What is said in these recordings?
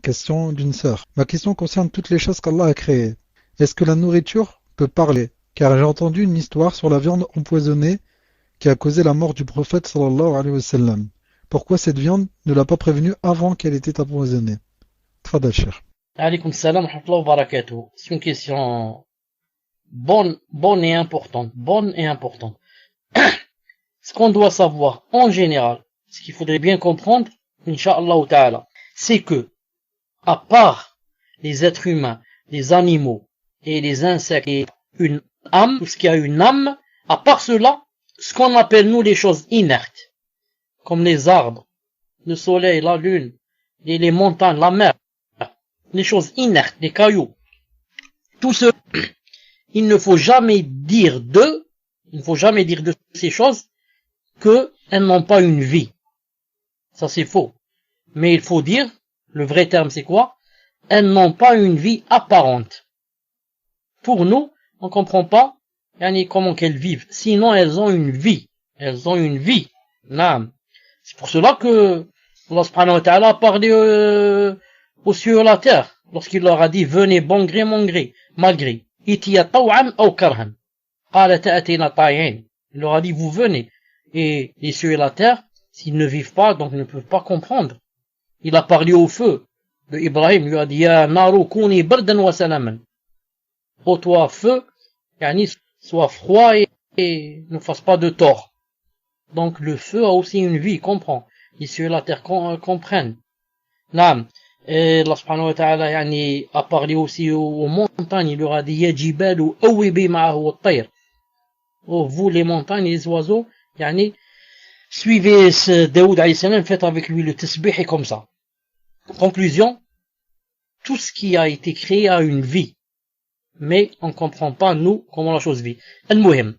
Question d'une sœur. Ma question concerne toutes les choses qu'Allah a créées. Est-ce que la nourriture peut parler? Car j'ai entendu une histoire sur la viande empoisonnée qui a causé la mort du prophète sallallahu alayhi wa sallam. Pourquoi cette viande ne l'a pas prévenu avant qu'elle était empoisonnée? Tfadal, cher. Alaykoum salam wa rahmatullahi wa barakatuh. C'est une question bonne et importante. Bonne et importante. Ce qu'on doit savoir en général, ce qu'il faudrait bien comprendre, Inch'Allah ta'ala, c'est que, à part les êtres humains, les animaux et les insectes et une âme, tout ce qui a une âme, à part cela, ce qu'on appelle nous les choses inertes, comme les arbres, le soleil, la lune, les montagnes, la mer, les choses inertes, les cailloux, tout ce, il ne faut jamais dire de ces choses qu'elles n'ont pas une vie. Ça c'est faux. Mais il faut dire, le vrai terme c'est quoi? Elles n'ont pas une vie apparente. Pour nous, on comprend pas comment qu'elles vivent. Sinon, elles ont une vie. Elles ont une vie. C'est pour cela que Allah subhanahu wa ta'ala a parlé aux cieux et à la terre. Lorsqu'il leur a dit, venez bon gré, mon gré, malgré. Itiya taw'an ou karhan. Qala ta'atina ta'i'in. Il leur a dit, vous venez. Et les cieux et la terre, s'ils ne vivent pas, donc ne peuvent pas comprendre. Il a parlé au feu. De Ibrahim lui a dit, ya naru kuni bardan wa salaman. Ô toi, feu, sois froid et ne fasse pas de tort. Donc le feu a aussi une vie, comprend. Les cieux et la terre comprennent. Naam. Et Allah subhanahu wa ta'ala a parlé aussi aux montagnes. Il leur a dit, ya jibalu awibi ma'ahu at-tayr. Oh, vous les montagnes et les oiseaux, suivez ce Daoud alayhi salam, faites avec lui le tasbih et comme ça. Conclusion, tout ce qui a été créé a une vie. Mais on ne comprend pas, nous, comment la chose vit. Al-Muhim,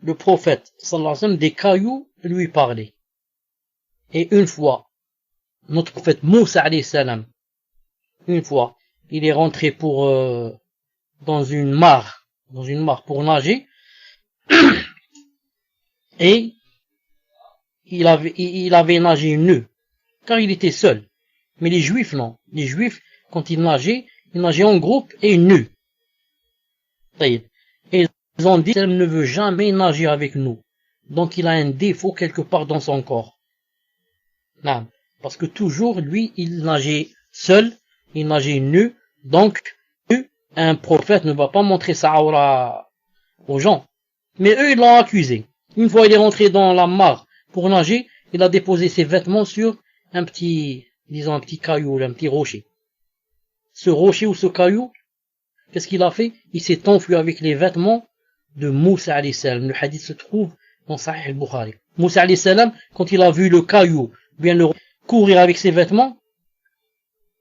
le prophète, sallallahu alayhi wa sallam, des cailloux lui parlait. Et une fois, notre prophète Moussa alayhi salam, une fois, il est rentré dans une mare pour nager, et il avait nagé nu, car il était seul. Mais les juifs, non. Les juifs, quand ils nageaient en groupe et nus. Et ils ont dit, il ne veut jamais nager avec nous. Donc il a un défaut quelque part dans son corps. Non. Parce que toujours, lui, il nageait seul, il nageait nu. Donc, un prophète ne va pas montrer sa aura aux gens. Mais eux, ils l'ont accusé. Une fois il est rentré dans la mare pour nager, il a déposé ses vêtements sur un petit caillou, un petit rocher. Ce rocher ou ce caillou, qu'est-ce qu'il a fait? Il s'est enfui avec les vêtements de Moussa alayhi salam. Le hadith se trouve dans Sahih al-Bukhari. Moussa alayhi salam, quand il a vu le caillou, bien le courir avec ses vêtements,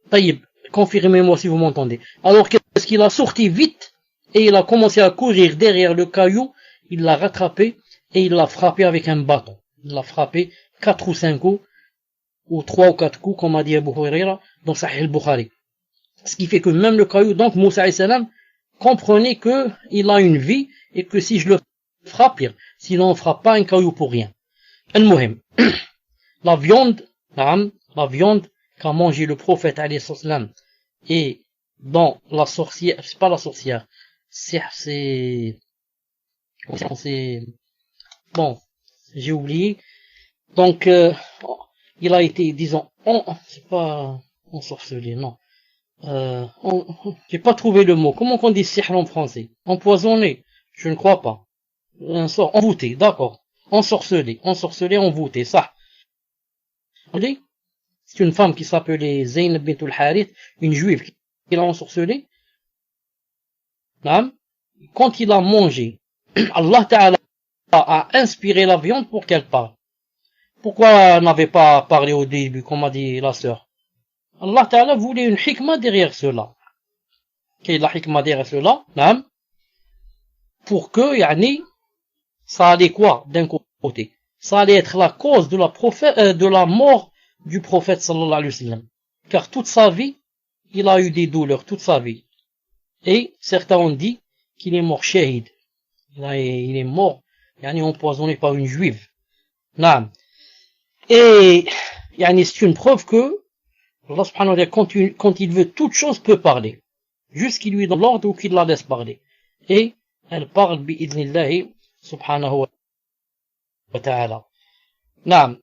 taïb, confirmez-moi si vous m'entendez. Alors qu'est-ce qu'il a sorti vite, et il a commencé à courir derrière le caillou, il l'a rattrapé, et il l'a frappé avec un bâton. Il l'a frappé 4 ou 5 coups, ou 3 ou 4 coups, comme a dit Abu Huraira, dans Sahih al-Bukhari. Ce qui fait que même le caillou, donc Moussa alayhi salam, comprenait que il a une vie, et que si je le frappe, sinon on ne frappe pas un caillou pour rien. Al-Muhim. La viande qu'a mangé le prophète alayhi salam, et dans la sorcière, c'est pas la sorcière, c'est bon, j'ai oublié. Donc, il a été, disons, c'est pas ensorcelé, non. J'ai pas trouvé le mot. Comment qu'on dit sihr en français? Empoisonné? Je ne crois pas. Envoûté, d'accord. Ensorcelé, envoûté, ça. C'est une femme qui s'appelait Zaynab bint al-Harith, une juive qui l'a ensorcelé. Quand il a mangé, Allah Ta'ala a inspiré la viande pour qu'elle parle. Pourquoi elle n'avait pas parlé au début, comme a dit la sœur? Allah Ta'ala voulait une hikmah derrière cela. Quelle est la hikmah derrière cela? Pour que, ça allait quoi, d'un côté? Ça allait être la cause de la mort du prophète sallallahu alayhi wa sallam. Car toute sa vie, il a eu des douleurs, toute sa vie. Et certains ont dit qu'il est mort shahid. Il est mort, empoisonné par une juive. Et, c'est une preuve que Allah subhanahu wa ta'ala, quand il veut toute chose, peut parler. Juste qu'il lui donne l'ordre ou qu'il la laisse parler. Et elle parle bi'idnillahi subhanahu wa ta'ala. Naam.